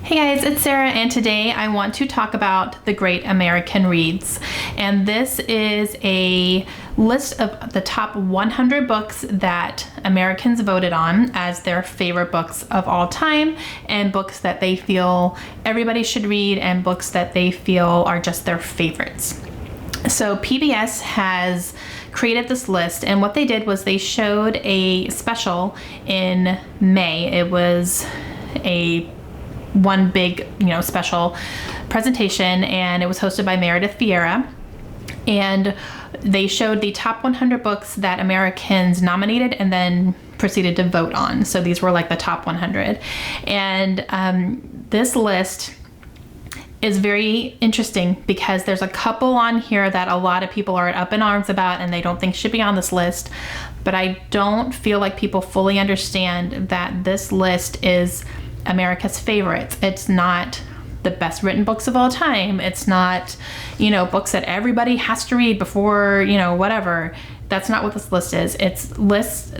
Hey guys, it's Sarah, and today I want to talk about the Great American Reads. And this is a list of the top 100 books that Americans voted on as their favorite books of all time, and books that they feel everybody should read, and books that they feel are just their favorites. So PBS has created this list, and what they did was they showed a special in May. It was a one big, special presentation, and it was hosted by Meredith Vieira. And they showed the top 100 books that Americans nominated and then proceeded to vote on. So these were like the top 100. And this list is very interesting because there's a couple on here that a lot of people are up in arms about and they don't think should be on this list. But I don't feel like people fully understand that this list is America's favorites. It's not the best written books of all time. It's not, books that everybody has to read before, whatever. That's not what this list is. It's lists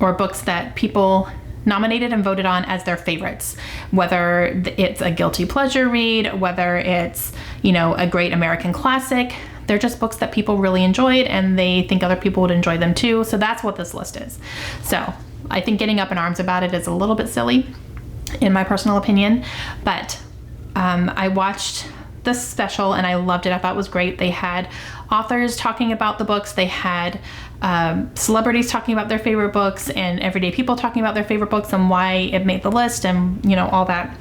or books that people nominated and voted on as their favorites, whether it's a guilty pleasure read, whether it's, a great American classic. They're just books that people really enjoyed and they think other people would enjoy them too. So that's what this list is. So I think getting up in arms about it is a little bit silly, in my personal opinion, but I watched this special and I loved it. I thought it was great. They had authors talking about the books. They had celebrities talking about their favorite books, and everyday people talking about their favorite books and why it made the list, and all that.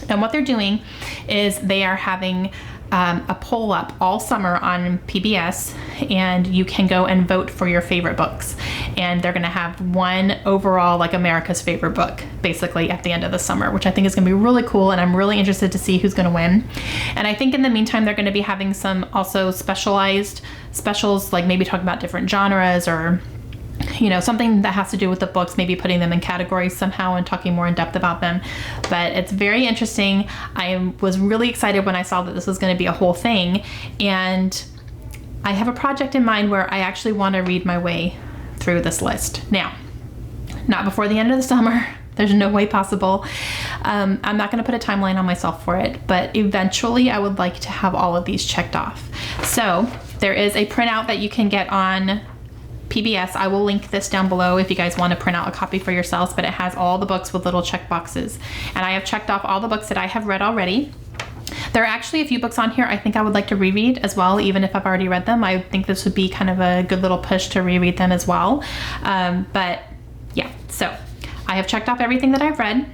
And what they're doing is they are having a poll up all summer on PBS, and you can go and vote for your favorite books. And they're going to have one overall, like America's favorite book, basically at the end of the summer, which I think is going to be really cool. And I'm really interested to see who's going to win. And I think in the meantime, they're going to be having some also specialized specials, like maybe talking about different genres or something that has to do with the books, maybe putting them in categories somehow and talking more in depth about them. But it's very interesting. I was really excited when I saw that this was going to be a whole thing. And I have a project in mind where I actually want to read my way through this list. Now, not before the end of the summer. There's no way possible. I'm not going to put a timeline on myself for it, but eventually I would like to have all of these checked off. So there is a printout that you can get on PBS. I will link this down below if you guys want to print out a copy for yourselves, but it has all the books with little check boxes. And I have checked off all the books that I have read already. There are actually a few books on here I think I would like to reread as well, even if I've already read them. I think this would be kind of a good little push to reread them as well. But yeah, so I have checked off everything that I've read,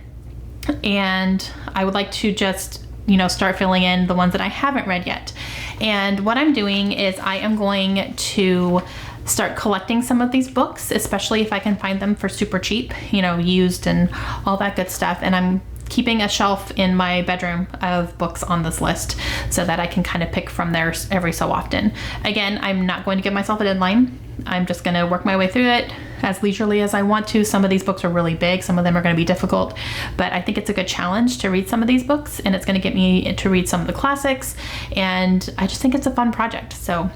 and I would like to just start filling in the ones that I haven't read yet. And what I'm doing is I am going to start collecting some of these books, especially if I can find them for super cheap, used and all that good stuff. And I'm keeping a shelf in my bedroom of books on this list so that I can kind of pick from there every so often. Again, I'm not going to give myself a deadline. I'm just going to work my way through it as leisurely as I want to. Some of these books are really big. Some of them are going to be difficult, but I think it's a good challenge to read some of these books, and it's going to get me to read some of the classics. And I just think it's a fun project. So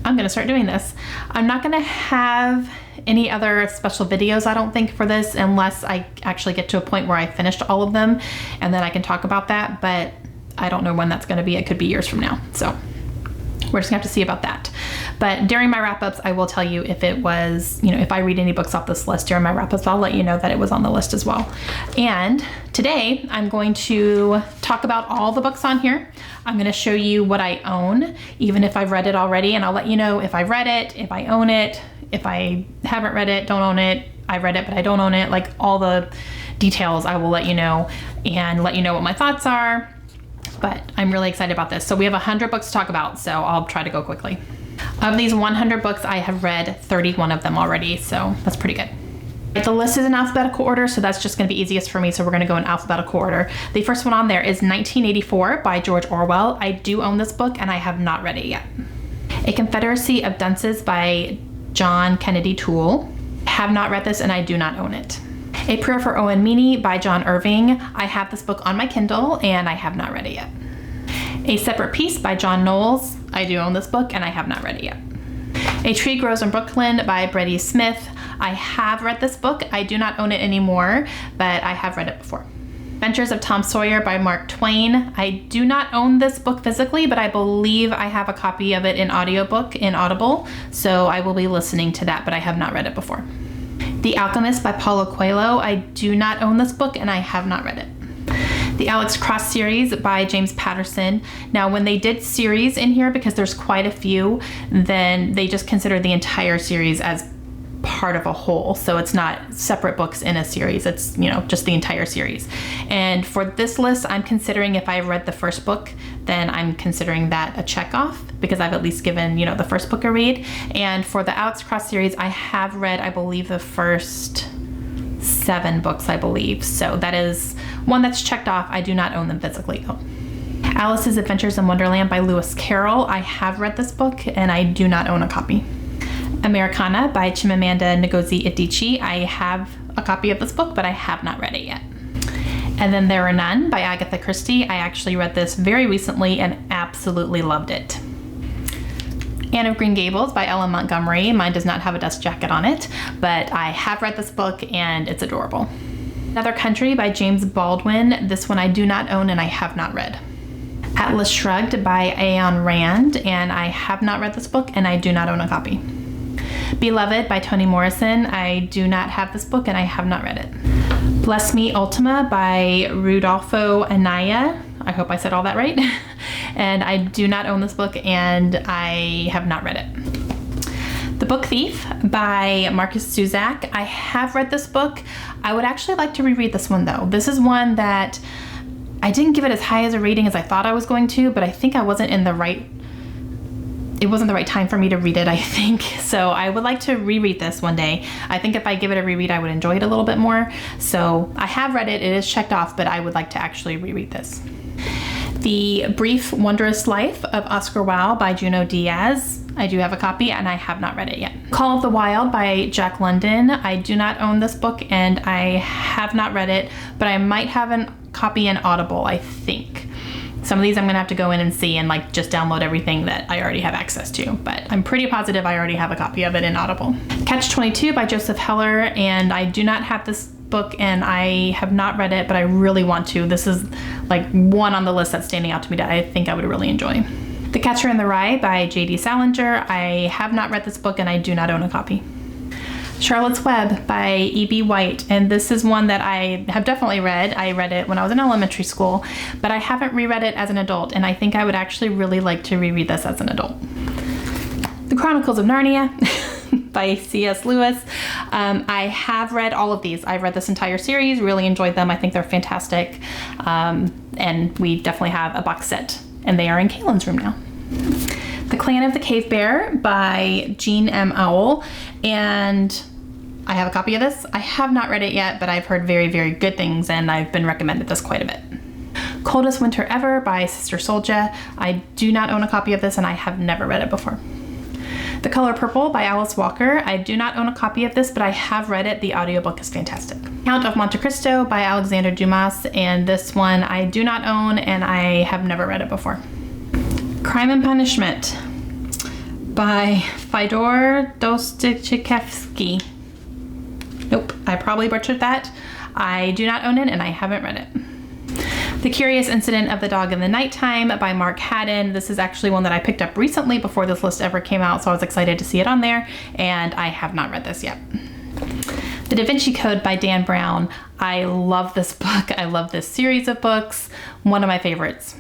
I'm going to start doing this. I'm not going to have any other special videos, I don't think, for this, unless I actually get to a point where I finished all of them, and then I can talk about that, but I don't know when that's going to be. It could be years from now. So we're just gonna have to see about that. But during my wrap-ups, I will tell you if it was, if I read any books off this list during my wrap-ups, I'll let you know that it was on the list as well. And today I'm going to talk about all the books on here. I'm gonna show you what I own, even if I've read it already, and I'll let you know if I've read it, if I own it, if I haven't read it, don't own it, I read it but I don't own it, like all the details I will let you know, and let you know what my thoughts are. But I'm really excited about this. So we have 100 books to talk about, so I'll try to go quickly. Of these 100 books, I have read 31 of them already, so that's pretty good. The list is in alphabetical order, so that's just going to be easiest for me, so we're going to go in alphabetical order. The first one on there is 1984 by George Orwell. I do own this book, and I have not read it yet. A Confederacy of Dunces by John Kennedy Toole. I have not read this, and I do not own it. A Prayer for Owen Meany by John Irving. I have this book on my Kindle, and I have not read it yet. A Separate Peace by John Knowles. I do own this book, and I have not read it yet. A Tree Grows in Brooklyn by Brady Smith. I have read this book. I do not own it anymore, but I have read it before. Adventures of Tom Sawyer by Mark Twain. I do not own this book physically, but I believe I have a copy of it in audiobook in Audible, so I will be listening to that, but I have not read it before. The Alchemist by Paulo Coelho. I do not own this book and I have not read it. The Alex Cross series by James Patterson. Now, when they did series in here, because there's quite a few, then they just consider the entire series as part of a whole. So it's not separate books in a series. It's, just the entire series. And for this list, I'm considering if I've read the first book, then I'm considering that a check off because I've at least given, the first book a read. And for the Alex Cross series, I have read, I believe, the first 7 books, I believe. So that is one that's checked off. I do not own them physically though. Alice's Adventures in Wonderland by Lewis Carroll. I have read this book and I do not own a copy. Americana by Chimamanda Ngozi Adichie. I have a copy of this book, but I have not read it yet. And then There Are None by Agatha Christie. I actually read this very recently and absolutely loved it. Anne of Green Gables by Ellen Montgomery. Mine does not have a dust jacket on it, but I have read this book and it's adorable. Another Country by James Baldwin. This one I do not own and I have not read. Atlas Shrugged by Ayn Rand, and I have not read this book and I do not own a copy. Beloved by Toni Morrison. I do not have this book and I have not read it. Bless Me Ultima by Rudolfo Anaya. I hope I said all that right. And I do not own this book and I have not read it. The Book Thief by Marcus Zuzak. I have read this book. I would actually like to reread this one though. This is one that I didn't give it as high as a rating as I thought I was going to, but I think I wasn't in the right it wasn't the right time for me to read it, I think. So I would like to reread this one day. I think if I give it a reread, I would enjoy it a little bit more. So I have read it, it is checked off, but I would like to actually reread this. The Brief Wondrous Life of Oscar Wilde by Junot Diaz. I do have a copy and I have not read it yet. Call of the Wild by Jack London. I do not own this book and I have not read it, but I might have a copy in Audible, I think. Some of these I'm gonna have to go in and see and just download everything that I already have access to, but I'm pretty positive I already have a copy of it in Audible. Catch-22 by Joseph Heller, and I do not have this book and I have not read it, but I really want to. This is one on the list that's standing out to me that I think I would really enjoy. The Catcher in the Rye by J.D. Salinger. I have not read this book and I do not own a copy. Charlotte's Web by E.B. White, and this is one that I have definitely read. I read it when I was in elementary school, but I haven't reread it as an adult, and I think I would actually really like to reread this as an adult. The Chronicles of Narnia by C.S. Lewis. I have read all of these. I've read this entire series, really enjoyed them. I think they're fantastic, and we definitely have a box set, and they are in Kaylin's room now. The Clan of the Cave Bear by Jean M. Auel, and I have a copy of this. I have not read it yet, but I've heard very, very good things and I've been recommended this quite a bit. Coldest Winter Ever by Sister Solja. I do not own a copy of this and I have never read it before. The Color Purple by Alice Walker. I do not own a copy of this, but I have read it. The audiobook is fantastic. Count of Monte Cristo by Alexander Dumas, and this one I do not own and I have never read it before. Crime and Punishment by Fyodor Dostoevsky. Nope, I probably butchered that. I do not own it and I haven't read it. The Curious Incident of the Dog in the Nighttime by Mark Haddon. This is actually one that I picked up recently before this list ever came out, so I was excited to see it on there, and I have not read this yet. The Da Vinci Code by Dan Brown. I love this book. I love this series of books. One of my favorites.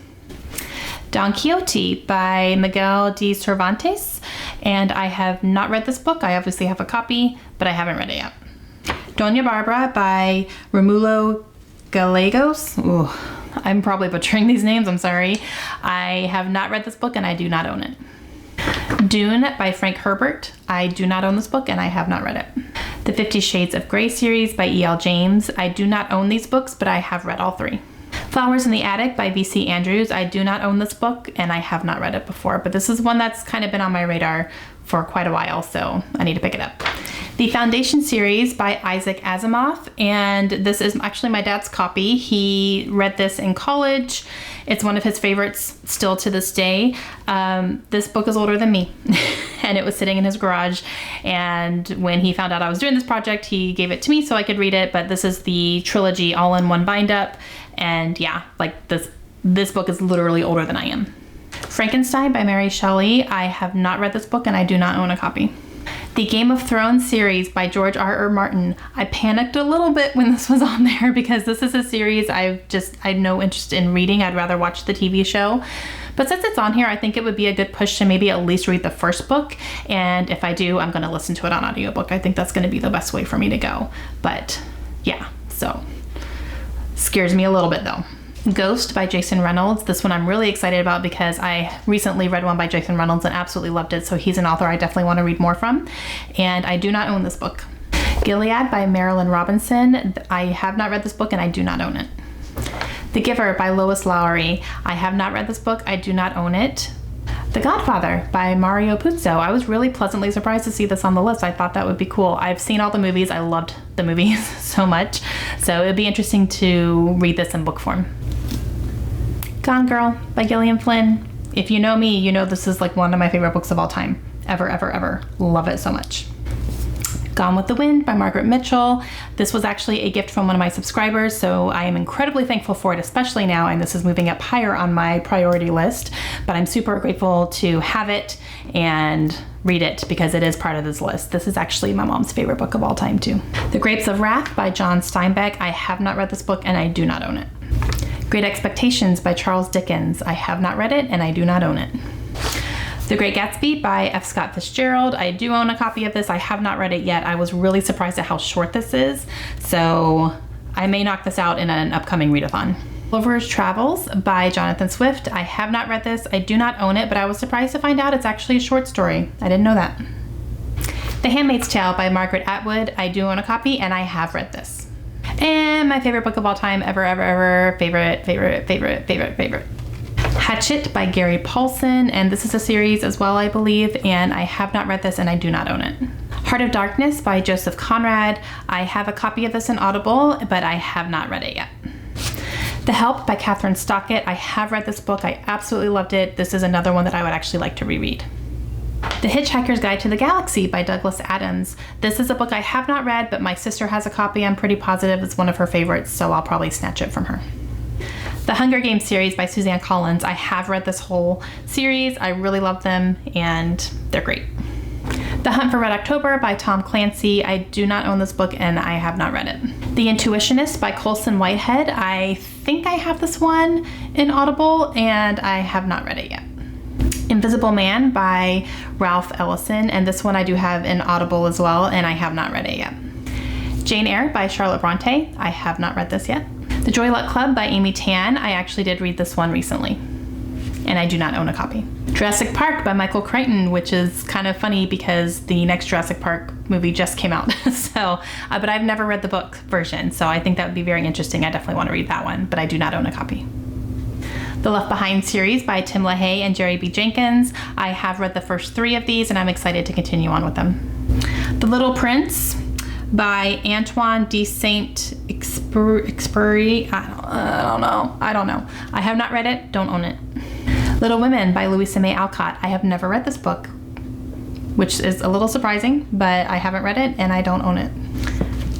Don Quixote by Miguel de Cervantes, and I have not read this book. I obviously have a copy, but I haven't read it yet. Doña Barbara by Romulo Gallegos. Ooh, I'm probably butchering these names, I'm sorry. I have not read this book and I do not own it. Dune by Frank Herbert. I do not own this book and I have not read it. The 50 Shades of Grey series by E.L. James. I do not own these books, but I have read all 3. Flowers in the Attic by V.C. Andrews. I do not own this book and I have not read it before, but this is one that's kind of been on my radar for quite a while, so I need to pick it up. The Foundation series by Isaac Asimov, and this is actually my dad's copy. He read this in college. It's one of his favorites still to this day. This book is older than me, and it was sitting in his garage. And when he found out I was doing this project, he gave it to me so I could read it. But this is the trilogy all in one bind up. And yeah, like this book is literally older than I am. Frankenstein by Mary Shelley. I have not read this book and I do not own a copy. The Game of Thrones series by George R.R. Martin. I panicked a little bit when this was on there because this is a series I had no interest in reading. I'd rather watch the TV show. But since it's on here, I think it would be a good push to maybe at least read the first book. And if I do, I'm going to listen to it on audiobook. I think that's going to be the best way for me to go. But yeah, so scares me a little bit though. Ghost by Jason Reynolds. This one I'm really excited about because I recently read one by Jason Reynolds and absolutely loved it. So he's an author I definitely want to read more from. And I do not own this book. Gilead by Marilyn Robinson. I have not read this book and I do not own it. The Giver by Lois Lowry. I have not read this book. I do not own it. The Godfather by Mario Puzo. I was really pleasantly surprised to see this on the list. I thought that would be cool. I've seen all the movies. I loved the movies so much. So it'd be interesting to read this in book form. Gone Girl by Gillian Flynn. If you know me, you know this is like one of my favorite books of all time. Ever, ever, ever. Love it so much. Gone with the Wind by Margaret Mitchell. This was actually a gift from one of my subscribers, so I am incredibly thankful for it, especially now, and this is moving up higher on my priority list. But I'm super grateful to have it and read it because it is part of this list. This is actually my mom's favorite book of all time too. The Grapes of Wrath by John Steinbeck. I have not read this book and I do not own it. Great Expectations by Charles Dickens. I have not read it and I do not own it. The Great Gatsby by F. Scott Fitzgerald. I do own a copy of this. I have not read it yet. I was really surprised at how short this is, so I may knock this out in an upcoming readathon. Gulliver's Travels by Jonathan Swift. I have not read this. I do not own it, but I was surprised to find out it's actually a short story. I didn't know that. The Handmaid's Tale by Margaret Atwood. I do own a copy and I have read this. And my favorite book of all time, ever, ever, ever, favorite. Hatchet by Gary Paulson, and this is a series as well, I believe, and I have not read this and I do not own it. Heart of Darkness by Joseph Conrad. I have a copy of this in Audible, but I have not read it yet. The Help by Catherine Stockett. I have read this book. I absolutely loved it. This is another one that I would actually like to reread. The Hitchhiker's Guide to the Galaxy by Douglas Adams. This is a book I have not read, but my sister has a copy. I'm pretty positive it's one of her favorites, so I'll probably snatch it from her. The Hunger Games series by Suzanne Collins. I have read this whole series. I really love them and they're great. The Hunt for Red October by Tom Clancy. I do not own this book and I have not read it. The Intuitionist by Colson Whitehead. I think I have this one in Audible and I have not read it yet. Invisible Man by Ralph Ellison, and this one I do have in Audible as well and I have not read it yet. Jane Eyre by Charlotte Bronte. I have not read this yet. The Joy Luck Club by Amy Tan. I actually did read this one recently and I do not own a copy. Jurassic Park by Michael Crichton, which is kind of funny because the next Jurassic Park movie just came out. But I've never read the book version, so I think that would be very interesting. I definitely want to read that one, but I do not own a copy. The Left Behind series by Tim LaHaye and Jerry B. Jenkins. I have read the first 3 of these and I'm excited to continue on with them. The Little Prince by Antoine de Saint-Exupéry. I don't know. I have not read it, don't own it. Little Women by Louisa May Alcott. I have never read this book, which is a little surprising, but I haven't read it and I don't own it.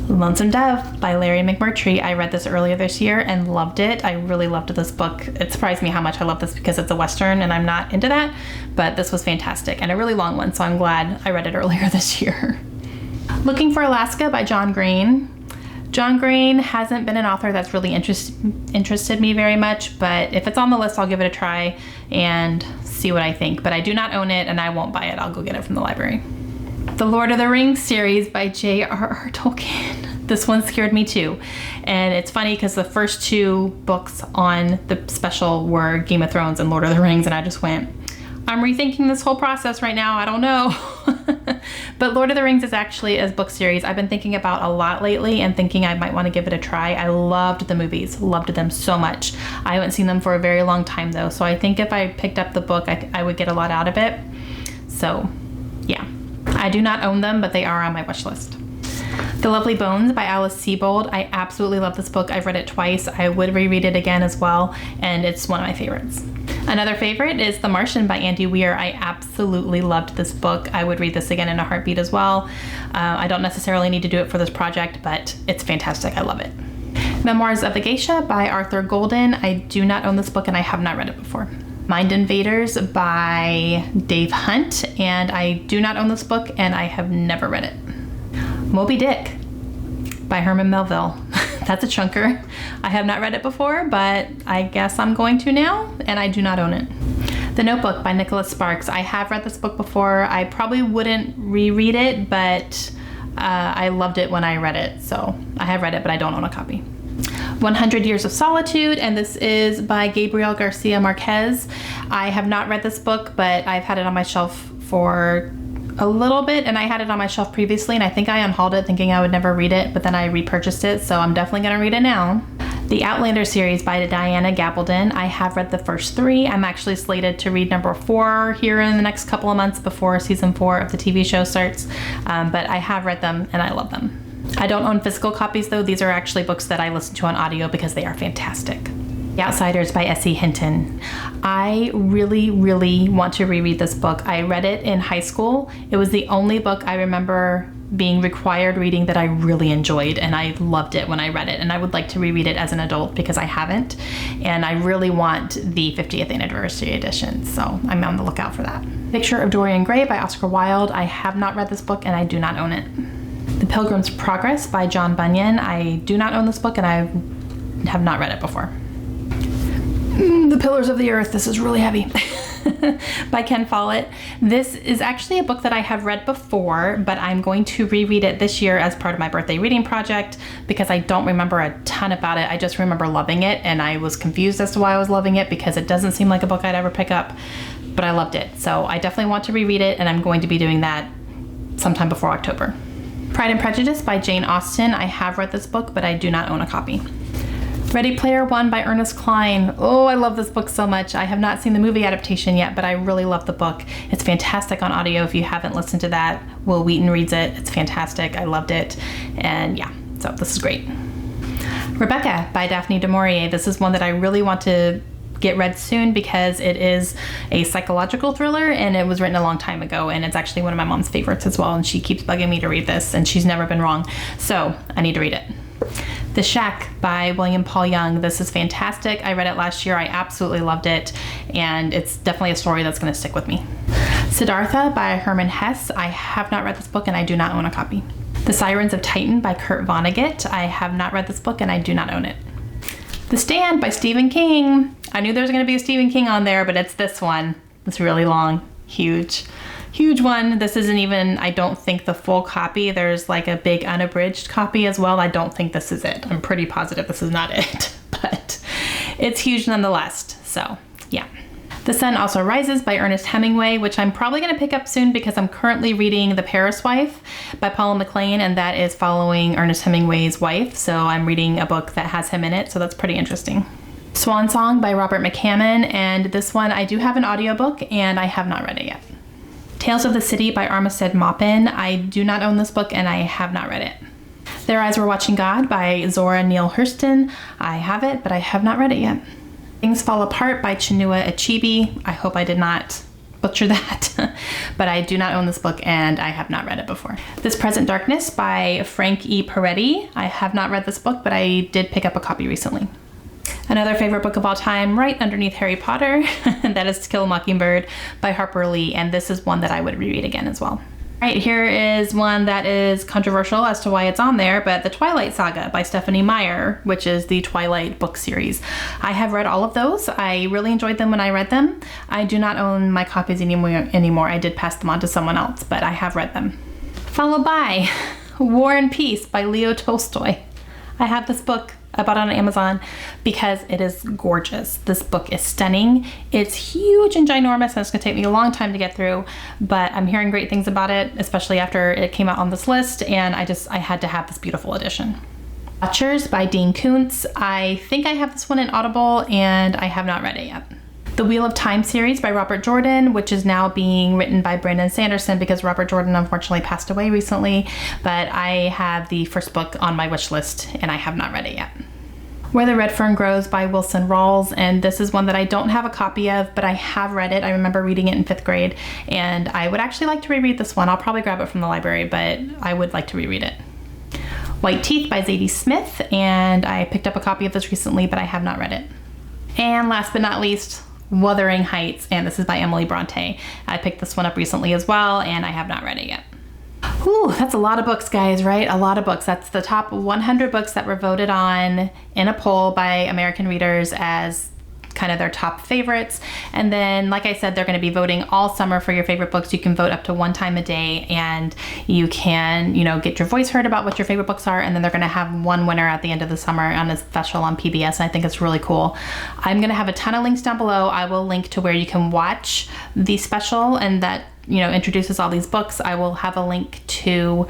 Lonesome Dove by Larry McMurtry. I read this earlier this year and loved it. I really loved this book. It surprised me how much I love this because it's a Western and I'm not into that, but this was fantastic and a really long one, so I'm glad I read it earlier this year. Looking for Alaska by John Green. John Green hasn't been an author that's really interested me very much, but if it's on the list, I'll give it a try and see what I think. But I do not own it and I won't buy it. I'll go get it from the library. The Lord of the Rings series by J.R.R. Tolkien. This one scared me too. And it's funny because the first 2 books on the special were Game of Thrones and Lord of the Rings, and I just went, I'm rethinking this whole process right now. I don't know. But Lord of the Rings is actually a book series I've been thinking about a lot lately and thinking I might want to give it a try. I loved the movies, loved them so much. I haven't seen them for a very long time though, so I think if I picked up the book, I would get a lot out of it. So yeah, I do not own them, but they are on my wish list. The Lovely Bones by Alice Sebold. I absolutely love this book. I've read it twice. I would reread it again as well, and it's one of my favorites. Another favorite is The Martian by Andy Weir. I absolutely loved this book. I would read this again in a heartbeat as well. I don't necessarily need to do it for this project, but it's fantastic. I love it. Memoirs of a Geisha by Arthur Golden. I do not own this book and I have not read it before. Mind Invaders by Dave Hunt, and I do not own this book and I have never read it. Moby Dick by Herman Melville. That's a chunker. I have not read it before, but I guess I'm going to now, and I do not own it. The Notebook by Nicholas Sparks. I have read this book before. I probably wouldn't reread it, but I loved it when I read it. So I have read it, but I don't own a copy. 100 Years of Solitude, and this is by Gabriel Garcia Marquez. I have not read this book, but I've had it on my shelf for a little bit, and I had it on my shelf previously, and I think I unhauled it thinking I would never read it, but then I repurchased it, so I'm definitely going to read it now. The Outlander series by Diana Gabaldon. I have read the first 3. I'm actually slated to read number 4 here in the next couple of months before season 4 of the TV show starts, but I have read them and I love them. I don't own physical copies though. These are actually books that I listen to on audio because they are fantastic. The Outsiders by S.E. Hinton. I really, really want to reread this book. I read it in high school. It was the only book I remember being required reading that I really enjoyed, and I loved it when I read it, and I would like to reread it as an adult because I haven't, and I really want the 50th anniversary edition, so I'm on the lookout for that. Picture of Dorian Gray by Oscar Wilde. I have not read this book and I do not own it. The Pilgrim's Progress by John Bunyan. I do not own this book and I have not read it before. The Pillars of the Earth. This is really heavy. By Ken Follett. This is actually a book that I have read before, but I'm going to reread it this year as part of my birthday reading project because I don't remember a ton about it. I just remember loving it, and I was confused as to why I was loving it because it doesn't seem like a book I'd ever pick up, but I loved it. So I definitely want to reread it, and I'm going to be doing that sometime before October. Pride and Prejudice by Jane Austen. I have read this book, but I do not own a copy. Ready Player One by Ernest Cline. Oh, I love this book so much. I have not seen the movie adaptation yet, but I really love the book. It's fantastic on audio if you haven't listened to that. Will Wheaton reads it. It's fantastic. I loved it. And yeah, so this is great. Rebecca by Daphne du Maurier. This is one that I really want to get read soon because it is a psychological thriller and it was written a long time ago, and it's actually one of my mom's favorites as well, and she keeps bugging me to read this and she's never been wrong. So I need to read it. The Shack by William Paul Young. This is fantastic. I read it last year. I absolutely loved it, and it's definitely a story that's going to stick with me. Siddhartha by Herman Hesse. I have not read this book and I do not own a copy. The Sirens of Titan by Kurt Vonnegut. I have not read this book and I do not own it. The Stand by Stephen King. I knew there was going to be a Stephen King on there, but it's this one. It's really long, huge one. This isn't even, I don't think, the full copy. There's like a big unabridged copy as well. I don't think this is it. I'm pretty positive this is not it, but it's huge nonetheless. So yeah. The Sun Also Rises by Ernest Hemingway, which I'm probably going to pick up soon because I'm currently reading The Paris Wife by Paula McLean, and that is following Ernest Hemingway's wife. So I'm reading a book that has him in it, so that's pretty interesting. Swan Song by Robert McCammon, and this one I do have an audiobook and I have not read it yet. Tales of the City by Armistead Maupin. I do not own this book and I have not read it. Their Eyes Were Watching God by Zora Neale Hurston. I have it, but I have not read it yet. Things Fall Apart by Chinua Achebe. I hope I did not butcher that, but I do not own this book and I have not read it before. This Present Darkness by Frank E. Peretti. I have not read this book, but I did pick up a copy recently. Another favorite book of all time, right underneath Harry Potter, and that is To Kill a Mockingbird by Harper Lee, and this is one that I would reread again as well. All right, here is one that is controversial as to why it's on there, but The Twilight Saga by Stephanie Meyer, which is the Twilight book series. I have read all of those. I really enjoyed them when I read them. I do not own my copies anymore. I did pass them on to someone else, but I have read them. Followed by War and Peace by Leo Tolstoy. I have this book. I bought it on Amazon because it is gorgeous. This book is stunning. It's huge and ginormous, and it's gonna take me a long time to get through, but I'm hearing great things about it, especially after it came out on this list, and I had to have this beautiful edition. Watchers by Dean Koontz. I think I have this one in Audible, and I have not read it yet. The Wheel of Time series by Robert Jordan, which is now being written by Brandon Sanderson because Robert Jordan unfortunately passed away recently, but I have the first book on my wish list and I have not read it yet. Where the Red Fern Grows by Wilson Rawls, and this is one that I don't have a copy of, but I have read it. I remember reading it in 5th grade, and I would actually like to reread this one. I'll probably grab it from the library, but I would like to reread it. White Teeth by Zadie Smith, and I picked up a copy of this recently, but I have not read it. And last but not least, Wuthering Heights, and this is by Emily Bronte. I picked this one up recently as well, and I have not read it yet. Whew, that's a lot of books, guys, right? A lot of books. That's the top 100 books that were voted on in a poll by American readers as kind of their top favorites. And then, like I said, they're going to be voting all summer for your favorite books. You can vote up to 1 time a day, and you can, get your voice heard about what your favorite books are. And then they're going to have one winner at the end of the summer on a special on PBS. And I think it's really cool. I'm going to have a ton of links down below. I will link to where you can watch the special, and that introduces all these books. I will have a link to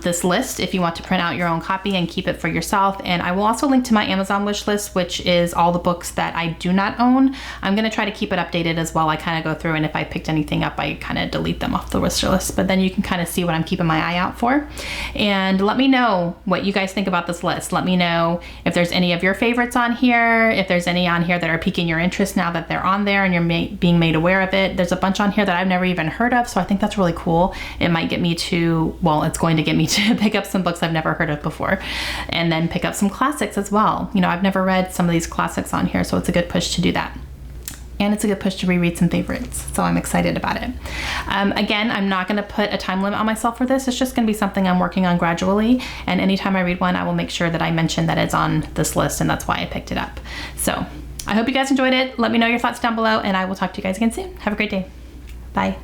this list if you want to print out your own copy and keep it for yourself. And I will also link to my Amazon wish list, which is all the books that I do not own. I'm going to try to keep it updated as well. I kind of go through, and if I picked anything up, I kind of delete them off the wish list. But then you can kind of see what I'm keeping my eye out for. And let me know what you guys think about this list. Let me know if there's any of your favorites on here, if there's any on here that are piquing your interest now that they're on there and you're being made aware of it. There's a bunch on here that I've never even heard of, so I think that's really cool. It might get me to, well, it's going to get me to pick up some books I've never heard of before, and then pick up some classics as well. I've never read some of these classics on here, so it's a good push to do that. And it's a good push to reread some favorites, so I'm excited about it. Again, I'm not going to put a time limit on myself for this. It's just going to be something I'm working on gradually, and anytime I read one, I will make sure that I mention that it's on this list, and that's why I picked it up. So I hope you guys enjoyed it. Let me know your thoughts down below, and I will talk to you guys again soon. Have a great day. Bye.